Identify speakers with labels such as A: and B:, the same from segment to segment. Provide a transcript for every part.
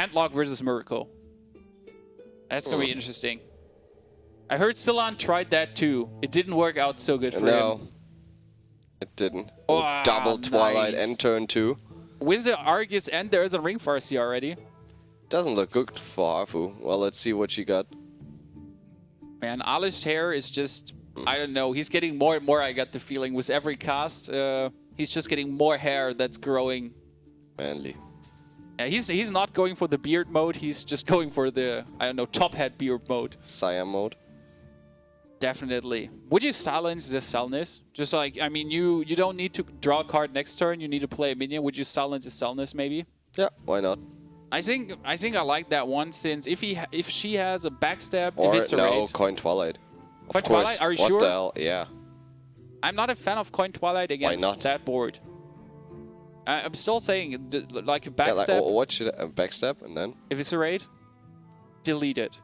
A: Handlock versus Miracle. That's going to be interesting. I heard Sillon tried that too. It didn't work out so good for him.
B: No, it didn't.
A: Oh,
B: Double Twilight
A: nice.
B: and turn 2.
A: With the Argus and there's a Ring Farsi already.
B: Doesn't look good for Hafu. Well, let's see what she got.
A: Man, Alesh hair is just, I don't know. He's getting more and more, I got the feeling. With every cast, he's just getting more hair that's growing.
B: Manly.
A: Yeah, he's not going for the beard mode. He's just going for the, I don't know, top hat beard mode.
B: Siam mode.
A: Definitely. Would you silence the Selness? Just like, I mean, you don't need to draw a card next turn. You need to play a minion. Would you silence the Selness maybe?
B: Yeah, why not?
A: I think I like that one, since if she has a backstab,
B: Or
A: eviscerate.
B: no, Coin Twilight.
A: Coin Twilight? Are you sure?
B: What the hell? Yeah.
A: I'm not a fan of Coin Twilight against
B: Why not?
A: that board. I'm still saying, like a backstab,
B: Yeah, like, what should a backstab and then?
A: eviscerate, delete it.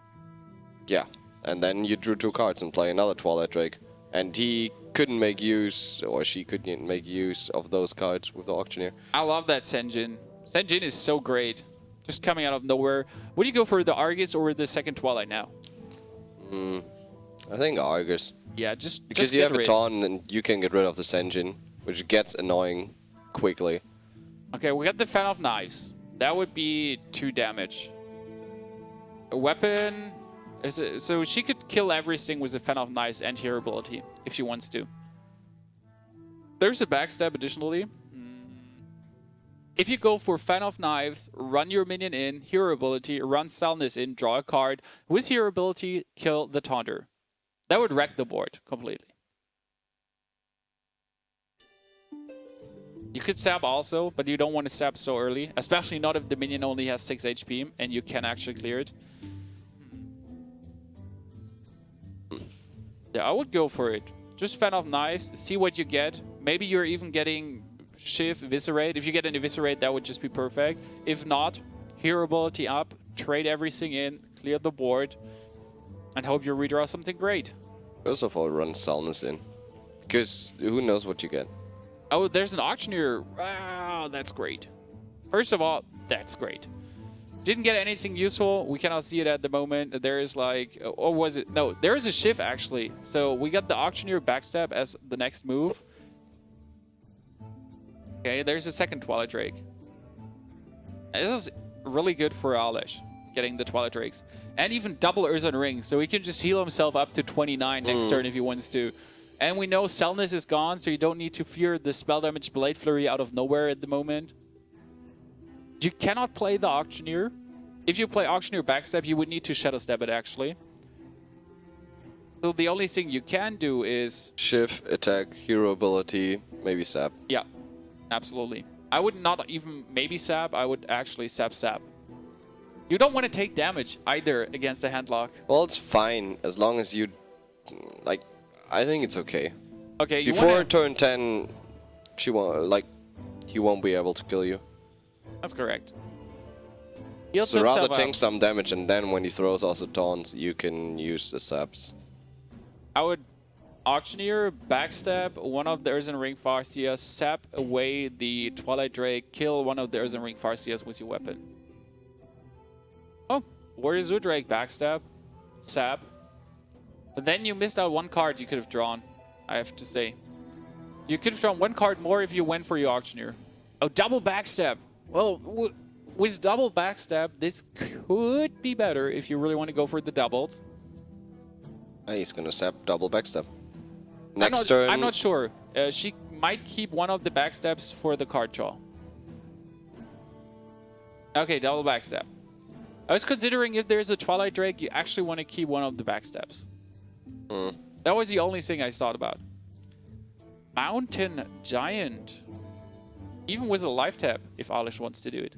B: Yeah. And then you drew 2 cards and play another Twilight Drake. And he couldn't make use, or she couldn't make use of those cards with the Auctioneer.
A: I love that Senjin. Senjin is so great. Just coming out of nowhere. Would you go for the Argus or the second Twilight now?
B: I think Argus.
A: Yeah, just
B: Because you have a Taunt and you can get rid of the Senjin, which gets annoying quickly.
A: Okay, we got the Fan of Knives. That would be 2 damage. A weapon... So she could kill everything with the Fan of Knives and Hero ability, if she wants to. There's a backstab additionally. If you go for Fan of Knives, run your minion in, Hero ability, run Selness in, draw a card. With Hero ability, kill the Taunter. That would wreck the board completely. You could sap also, but you don't want to sap so early. Especially not if the minion only has 6 HP and you can actually clear it. Yeah, I would go for it. Just Fan of Knives, see what you get. Maybe you're even getting Shiv, Eviscerate. If you get an Eviscerate, that would just be perfect. If not, Hero ability up, trade everything in, clear the board, and hope you redraw something great.
B: First of all, run Selness in. Because who knows what you get.
A: Oh, there's an Auctioneer. Wow, that's great. First of all, that's great. Didn't get anything useful. We cannot see it at the moment. There is like, or was it? No, there is a Shift actually. So we got the Auctioneer backstab as the next move. Okay, there's a second Twilight Drake. This is really good for Alesh, getting the Twilight Drakes. And even double Earthen Ring, so he can just heal himself up to 29 next turn if he wants to. And we know Selness is gone, so you don't need to fear the spell damage Blade Flurry out of nowhere at the moment. You cannot play the Auctioneer. If you play Auctioneer backstab, you would need to Shadow Step it, actually. So the only thing you can do is...
B: Shift, attack, hero ability, maybe sap.
A: Yeah, absolutely. I would not even maybe sap, I would actually sap. You don't want to take damage either against a handlock.
B: Well, it's fine, as long as you... Like, I think it's okay.
A: Okay, you
B: Before
A: wanna...
B: turn 10, she won't, like, he won't be able to kill you.
A: That's correct.
B: So rather take some damage, and then when he throws also taunts, you can use the saps.
A: I would Auctioneer, backstab one of the Earthen Ring Farseers, sap away the Twilight Drake, kill one of the Earthen Ring Farseers with your weapon. Oh, Warrior Zoodrake, backstab, sap. But then you missed out one card you could have drawn, I have to say. You could have drawn one card more if you went for your Auctioneer. Oh, double backstab. Well, with double backstab, this could be better if you really want to go for the doubles.
B: He's gonna sap double backstab. Next turn...
A: I'm not sure. She might keep one of the backstabs for the card draw. Okay, double backstab. I was considering if there's a Twilight Drake, you actually want to keep one of the backstabs. That was the only thing I thought about. Mountain Giant. Even with a life tap, if Alesh wants to do it.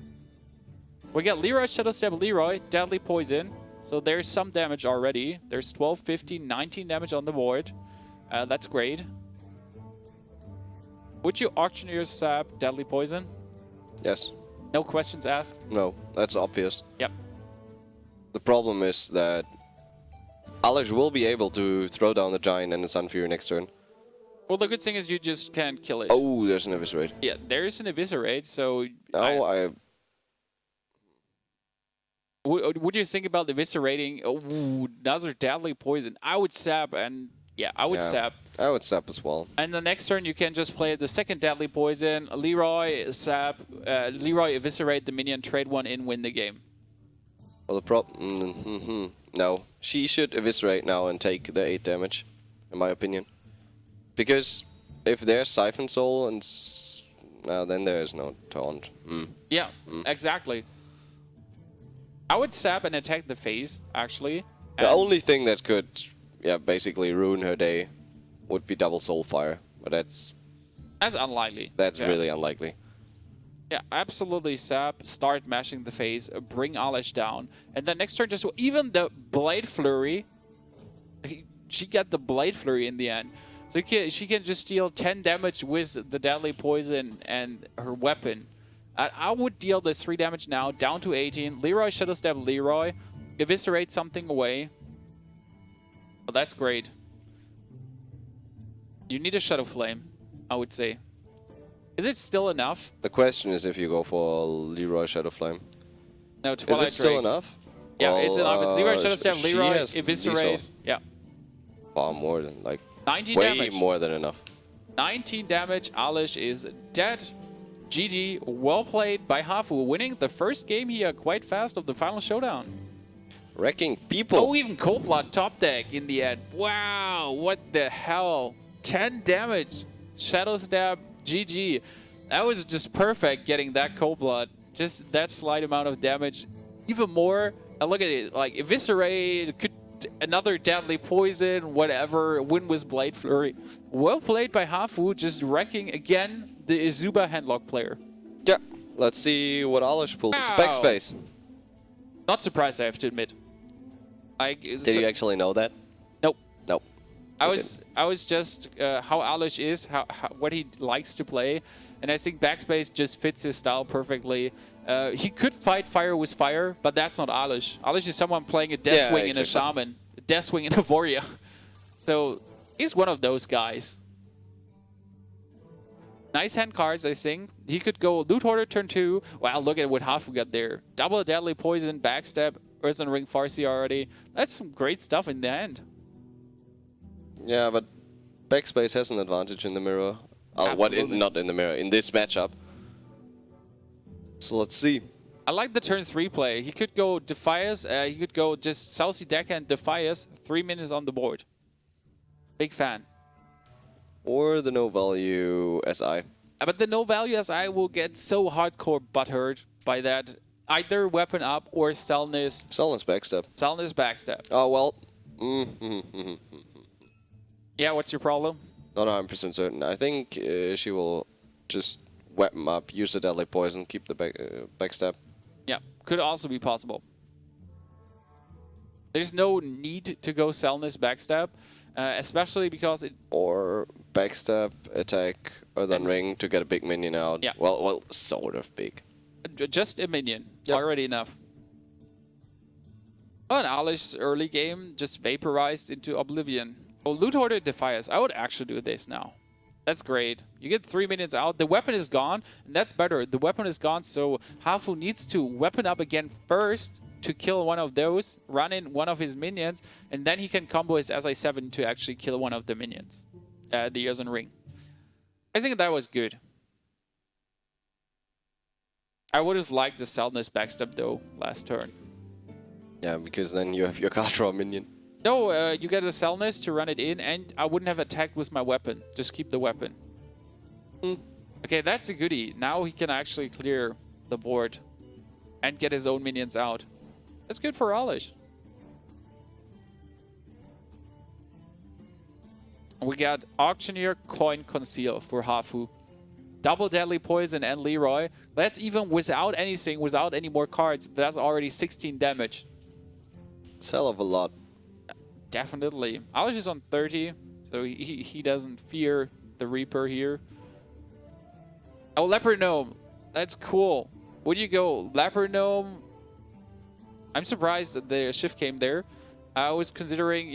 A: We got Leroy, Shadow Step, Leroy, Deadly Poison. So there's some damage already. There's 12, 15, 19 damage on the board. That's great. Would you Auctioneer sap Deadly Poison?
B: Yes.
A: No questions asked?
B: No, that's obvious.
A: Yep.
B: The problem is that Alesh will be able to throw down the Giant and the Sun Fury next turn.
A: Well, the good thing is you just can't kill it.
B: Oh, there's an Eviscerate.
A: Yeah, there's an Eviscerate, so...
B: No,
A: Would you think about eviscerating? Oh, another deadly poison. I would sap, and yeah, I would sap.
B: I would sap as well.
A: And the next turn, you can just play the second deadly poison. Leroy sap. Leroy eviscerate the minion, trade one in, win the game.
B: Well, the problem. No, she should eviscerate now and take the 8 damage, in my opinion. Because if there's Siphon Soul and then there is no taunt.
A: Yeah, exactly. I would sap and attack the phase, actually.
B: The only thing that could, basically ruin her day would be double Soulfire, but that's
A: unlikely.
B: That's really unlikely.
A: Yeah, absolutely sap, start mashing the phase, bring Alesh down, and then next turn just even the Blade Flurry, she got the Blade Flurry in the end. So she can just deal 10 damage with the deadly poison and her weapon. I would deal this 3 damage now, down to 18. Leroy Shadow Step Leroy, eviscerate something away. Well, that's great. You need a Shadow Flame, I would say. Is it still enough?
B: The question is if you go for Leroy Shadow Flame.
A: No, Twilight
B: Is it still
A: Drake.
B: enough?
A: Yeah,
B: well,
A: it's enough. It's Leroy Shadow Step Leroy, eviscerate. Yeah.
B: Far more than, like,
A: 19
B: way
A: damage.
B: more than enough.
A: 19 damage. Alesh is dead. GG. Well played by Hafu, winning the first game here quite fast of the final showdown.
B: Wrecking people.
A: Oh, even Cold Blood top deck in the end. Wow, what the hell. 10 damage. Shadow Stab. GG. That was just perfect getting that Cold Blood. Just that slight amount of damage. Even more. Look at it. Like, eviscerate. Could another deadly poison. Whatever. Win with Blade Flurry. Well played by Hafu. Just wrecking again the eSuba handlock player.
B: Yeah. Let's see what Alesh pulled. It's backspace.
A: Not surprised, I have to admit.
B: Did you actually know that?
A: Nope.
B: Nope.
A: I was just how Alesh is, what he likes to play, and I think backspace just fits his style perfectly. He could fight fire with fire, but that's not Alesh. Alesh is someone playing a Death Wing and a Shaman, a Death Wing and a Warrior. So he's one of those guys. Nice hand cards, I think. He could go Loot Hoarder turn 2. Wow, look at what Hafu got there. Double Deadly Poison, Backstab, Earthen Ring Farsi already. That's some great stuff in the end.
B: Yeah, but backspace has an advantage in the mirror. Not in the mirror, in this matchup. So let's see.
A: I like the turn 3 play. He could go Defias. He could go just Southsea Deckhand Defias. 3 minutes on the board. Big fan.
B: Or the no value SI.
A: But the no value SI will get so hardcore butthurt by that. Either weapon up or Selness.
B: Selness backstab.
A: Selness backstab.
B: Oh, well.
A: Yeah, what's your problem?
B: Not 100% certain. I think she will just weapon up, use the deadly poison, keep the backstab.
A: Yeah, could also be possible. There's no need to go Selness backstab, especially because it...
B: Or backstab, attack, Earthen Ring to get a big minion out.
A: Yeah.
B: Well, sort of big.
A: Just a minion.
B: Yep.
A: Already enough. Oh, and Alesh's early game just vaporized into oblivion. Oh, Loot Hoarder Defias. I would actually do this now. That's great. You get 3 minions out. The weapon is gone, and that's better. The weapon is gone, so Hafu needs to weapon up again first to kill one of those, run in one of his minions, and then he can combo his SI7 to actually kill one of the minions. The Earthen Ring. I think that was good. I would have liked the Selness backstab though last turn.
B: Yeah, because then you have your card draw minion.
A: No, you get a Selness to run it in, and I wouldn't have attacked with my weapon. Just keep the weapon. Okay, that's a goodie. Now he can actually clear the board and get his own minions out. That's good for Alesh. We got Auctioneer, Coin, Conceal for Hafu. Double Deadly Poison and Leroy. That's even without anything, without any more cards. That's already 16 damage.
B: It's hell of a lot.
A: Definitely. Alesh is on 30, so he doesn't fear the Reaper here. Oh, Leopard Gnome. That's cool. Would you go Leopard Gnome? I'm surprised that the shift came there. I was considering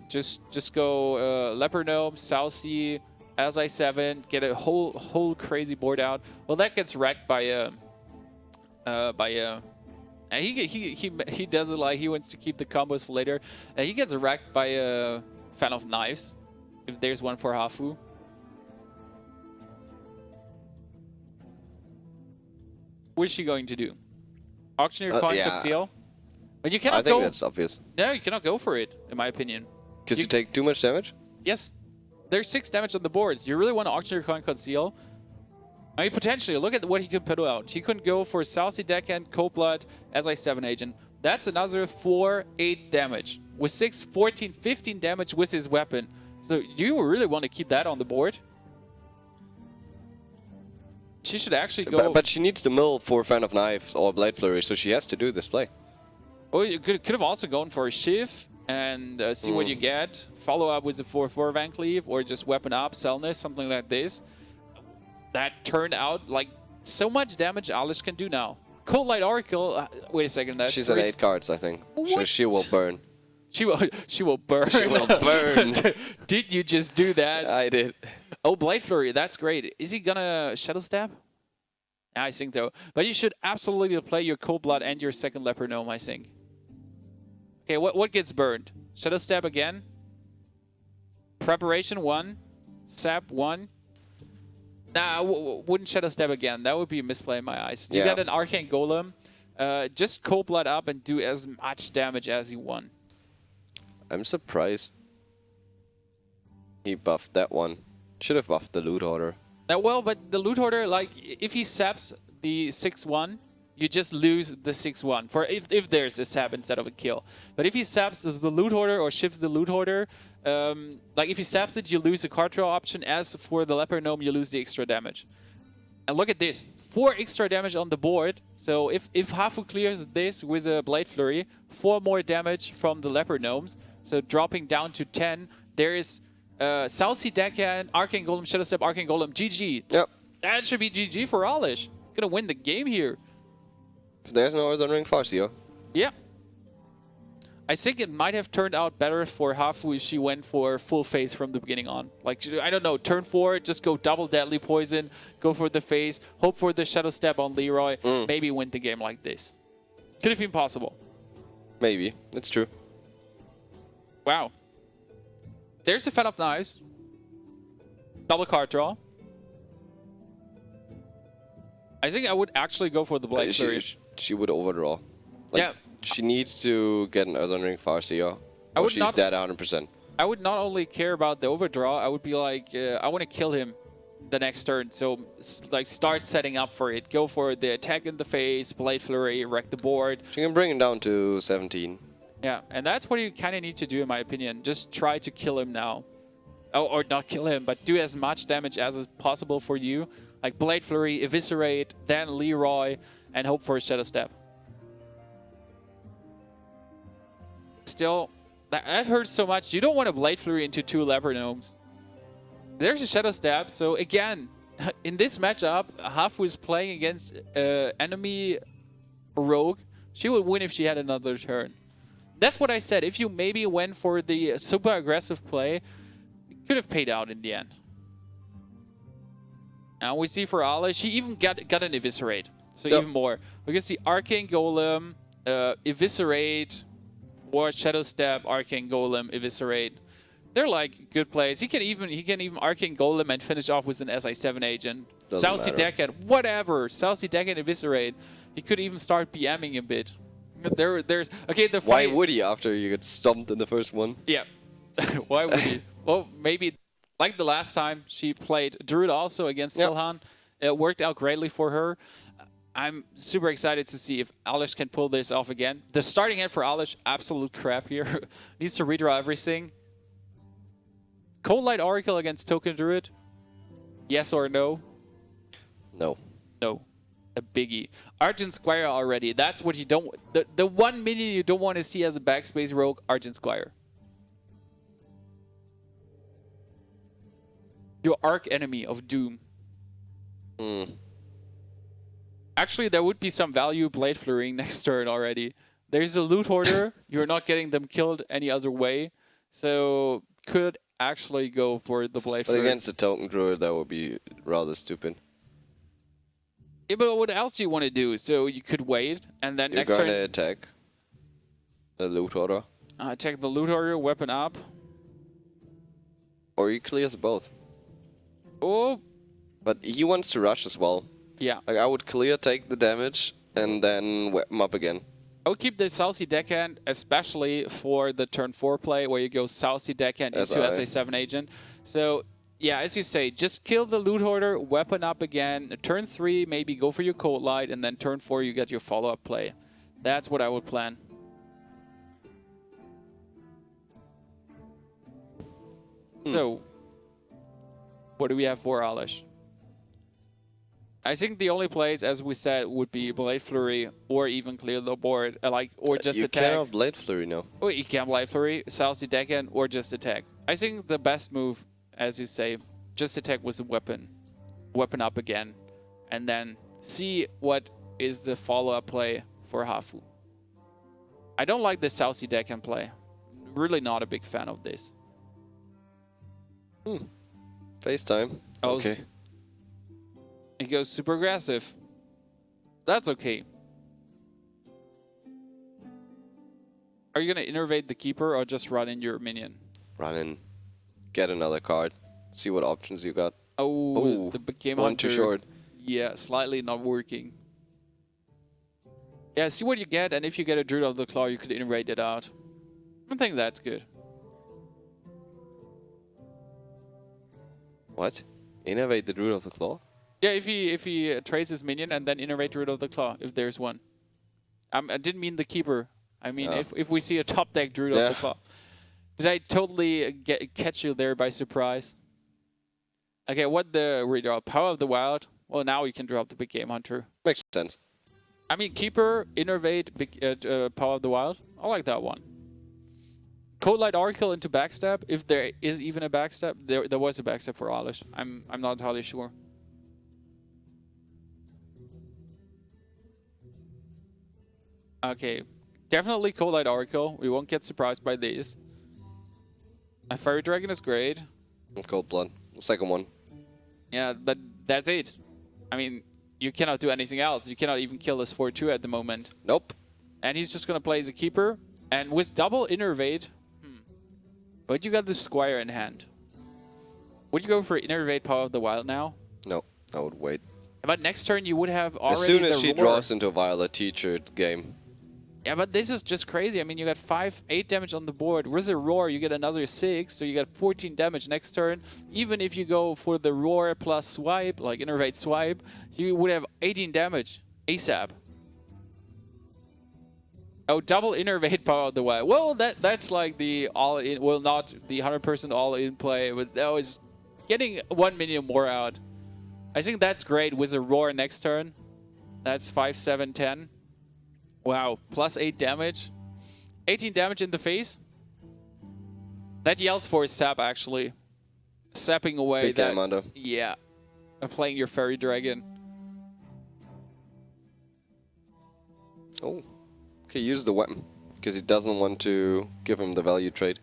A: just go Leopard Gnome, South Sea, SI7, get a whole crazy board out. Well, that gets wrecked by And he does it like he wants to keep the combos for later. And he gets wrecked by a Fan of Knives. If there's one for Hafu. What is she going to do? Auctioneer coin conceal? But you cannot
B: I think that's obvious.
A: No, you cannot go for it, in my opinion.
B: Because you take too much damage?
A: Yes. There's 6 damage on the board. You really want to Auctioneer coin conceal? I mean, potentially, look at what he could put out. He could go for Saucy Deckhand, Cold Blood, as I 7 agent. That's another 4, 8 damage. With 6, 14, 15 damage with his weapon. So do you really want to keep that on the board? She should actually go...
B: But she needs to mill for Fan of Knives or Blade Flurry, so she has to do this play.
A: Oh, you could have also gone for a Shiv and see what you get. Follow up with a 4-4 Van Cleave or just weapon up, Selness, something like this. That turned out like so much damage Alesh can do now. Cold Light Oracle, wait a second. That's
B: She's at 8 cards, I think. So she will burn.
A: She will burn.
B: She will burn.
A: Did you just do that?
B: I did.
A: Oh, Blade Flurry, that's great. Is he gonna Shadow Stab? I think so. But you should absolutely play your Cold Blood and your second Leper Gnome, I think. Okay, what gets burned? Shadow Stab again? Preparation 1. Sap 1. Nah, wouldn't Shadow Stab again. That would be a misplay in my eyes. You got an Arcane Golem. Just Cold Blood up and do as much damage as you want.
B: I'm surprised he buffed that one. Should have buffed the Loot Hoarder.
A: Well, but the Loot Hoarder, like, if he saps the 6-1, you just lose the 6-1 for if there's a sap instead of a kill. But if he saps the Loot Hoarder or shifts the Loot Hoarder, like if he saps it, you lose the card draw option. As for the Leper Gnome, you lose the extra damage. And look at this, 4 extra damage on the board. So if Hafu clears this with a Blade Flurry, 4 more damage from the Leper Gnomes. So dropping down to 10, there is Saucy Deckhand, Arcane Golem, Shadow Step, Arcane Golem, GG.
B: Yep.
A: That should be GG for Alesh. Gonna win the game here.
B: There's no Elden Ring Farseer.
A: Yeah. I think it might have turned out better for Hafu if she went for full face from the beginning on. Like, I don't know, turn 4, just go double Deadly Poison, go for the face, hope for the Shadow Step on Leroy, maybe win the game like this. Could have been possible.
B: Maybe. That's true.
A: Wow. There's the Fan of Knives. Double card draw. I think I would actually go for the Blade Flurry.
B: She would overdraw. Like,
A: yeah.
B: She needs to get an Elden Ring Farseer. Or she's dead 100%.
A: I would not only care about the overdraw, I would be like, I want to kill him the next turn. So, like, start setting up for it. Go for the attack in the face, Blade Flurry, wreck the board.
B: She can bring him down to 17.
A: Yeah, and that's what you kind of need to do, in my opinion. Just try to kill him now. Oh, or not kill him, but do as much damage as is possible for you. Like Blade Flurry, Eviscerate, then Leroy, and hope for a Shadow Step. Still, that hurts so much. You don't want to Blade Flurry into 2 Leper Gnomes. There's a Shadow Stab, so again, in this matchup, Hafu is playing against enemy Rogue. She would win if she had another turn. That's what I said. If you maybe went for the super aggressive play, it could have paid out in the end. Now we see for Alesh, she even got an Eviscerate. So even more. We can see Arcane Golem, Eviscerate, or Shadow Step, Arcane Golem, Eviscerate. They're like good plays. He can even Arcane Golem and finish off with an SI7 agent. Saucy Deckhand, whatever. Saucy Deckhand, Eviscerate. He could even start PMing a bit. There's okay.
B: Why would he after you get stomped in the first one?
A: Yeah. Why would he? Well, maybe like the last time she played Druid also against Silhan. It worked out greatly for her. I'm super excited to see if Alesh can pull this off again. The starting hand for Alesh, absolute crap here. Needs to redraw everything. Cold Light Oracle against Token Druid. Yes or no?
B: No.
A: No. A biggie. Argent Squire already. That's what you don't... The one minion you don't want to see as a backspace rogue, Argent Squire. Your arch enemy of doom. Actually, there would be some value Blade Flurrying next turn already. There's a Loot Hoarder. You're not getting them killed any other way. So, could actually go for the Blade Flurry.
B: But against the Token Druid, that would be rather stupid.
A: Yeah, but what else do you want to do? So you could wait, and then
B: You're
A: next
B: gonna
A: turn
B: attack the loot order.
A: Take the loot order, weapon up.
B: Or he clears both.
A: Oh,
B: But he wants to rush as well.
A: yeah.
B: Like, I would clear, take the damage, and then whip him up again.
A: I would keep the Southsea Deckhand, especially for the turn 4 play, where you go Southsea Deckhand into SA7 Agent. So, yeah, as you say, just kill the loot hoarder, weapon up again. Turn 3, maybe go for your Cold Light, and then turn 4, you get your follow-up play. That's what I would plan. So, what do we have for Alesh? I think the only plays, as we said, would be Blade Flurry or even clear the board, or just
B: you
A: attack.
B: You cannot Blade Flurry now.
A: Or you can Blade Flurry, Southsea Deckhand, or just attack. I think the best move, as you say, just attack with a weapon. Weapon up again. And then see what is the follow-up play for Hafu. I don't like the Southsea Deckhand play. Really not a big fan of this.
B: FaceTime.
A: Oh,
B: okay.
A: It goes super aggressive. That's okay. Are you going to innervate the keeper or just run in your minion?
B: Run in. Get another card. See what options you got.
A: Oh, the game
B: one
A: hunter.
B: Too short.
A: Yeah, slightly not working. Yeah, see what you get, and if you get a Druid of the Claw, you could innervate it out. I think that's good.
B: What? Innervate the Druid of the Claw?
A: Yeah, if he trades his minion and then innervate Druid of the Claw, if there's one. I didn't mean the keeper. I mean if we see a top deck Druid of the Claw. Did I totally catch you there by surprise? Okay, what the redraw? Power of the Wild. Well, now we can drop the big game hunter.
B: Makes sense.
A: I mean, keeper, innervate, Power of the Wild. I like that one. Cold Light Oracle into backstab. If there is even a backstab, there was a backstab for Alesh. I'm not entirely sure. Okay, definitely Cold Light Oracle. We won't get surprised by these. A Fairy Dragon is great.
B: Cold Blood, the second one.
A: Yeah, but that's it. I mean, you cannot do anything else. You cannot even kill this 4-2 at the moment.
B: Nope.
A: And he's just gonna play as a keeper. And with double innervate, but you got the Squire in hand. Would you go for innervate Power of the Wild now?
B: No, I would wait.
A: But next turn you would have already
B: as soon as
A: the
B: she
A: roar.
B: draws into a Violet Teacher, it's game.
A: Yeah, but this is just crazy. I mean, you got 8 damage on the board. With a Roar, you get another 6, so you got 14 damage next turn. Even if you go for the Roar plus Swipe, like Innervate Swipe, you would have 18 damage ASAP. Oh, double Innervate Power of the Wild. Well, that's like the all-in, well, not the 100% all-in play, but that was getting 1 minion more out. I think that's great with a Roar next turn. That's 5, 7, 10. Wow, plus 8 damage. 18 damage in the face. That yells for a sap, actually. Sapping away
B: Big
A: that.
B: Commander.
A: Yeah. Playing your Fairy Dragon.
B: Oh. Okay, use the weapon. Because he doesn't want to give him the value trade.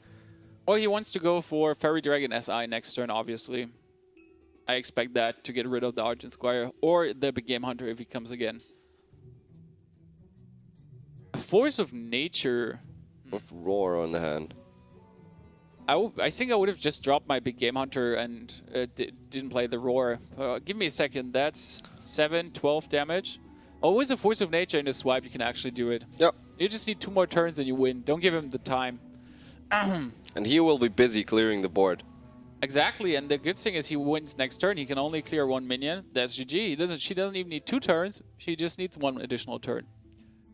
A: Well, he wants to go for Fairy Dragon SI next turn, obviously. I expect that to get rid of the Argent Squire. Or the Big Game Hunter if he comes again. Force of Nature.
B: With Roar on the hand.
A: I think I would have just dropped my Big Game Hunter and didn't play the Roar. Give me a second. That's 7, 12 damage. Oh, with a Force of Nature in a swipe, you can actually do it.
B: Yep.
A: You just need 2 more turns and you win. Don't give him the time.
B: And he will be busy clearing the board.
A: Exactly, and the good thing is he wins next turn. He can only clear 1 minion. That's GG. She doesn't even need 2 turns. She just needs 1 additional turn.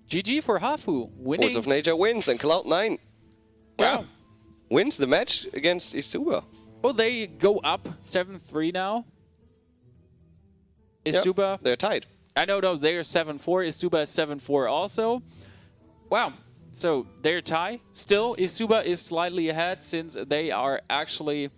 A: GG for Hafu, winning.
B: Force of Nature wins and Cloud9.
A: Wow.
B: Wins the match against eSuba.
A: Well, they go up 7-3 now. eSuba.
B: Yep, they're tied.
A: I know, no, they are 7-4. eSuba is 7-4 also. Wow. So they're tied. Still, eSuba is slightly ahead since they are actually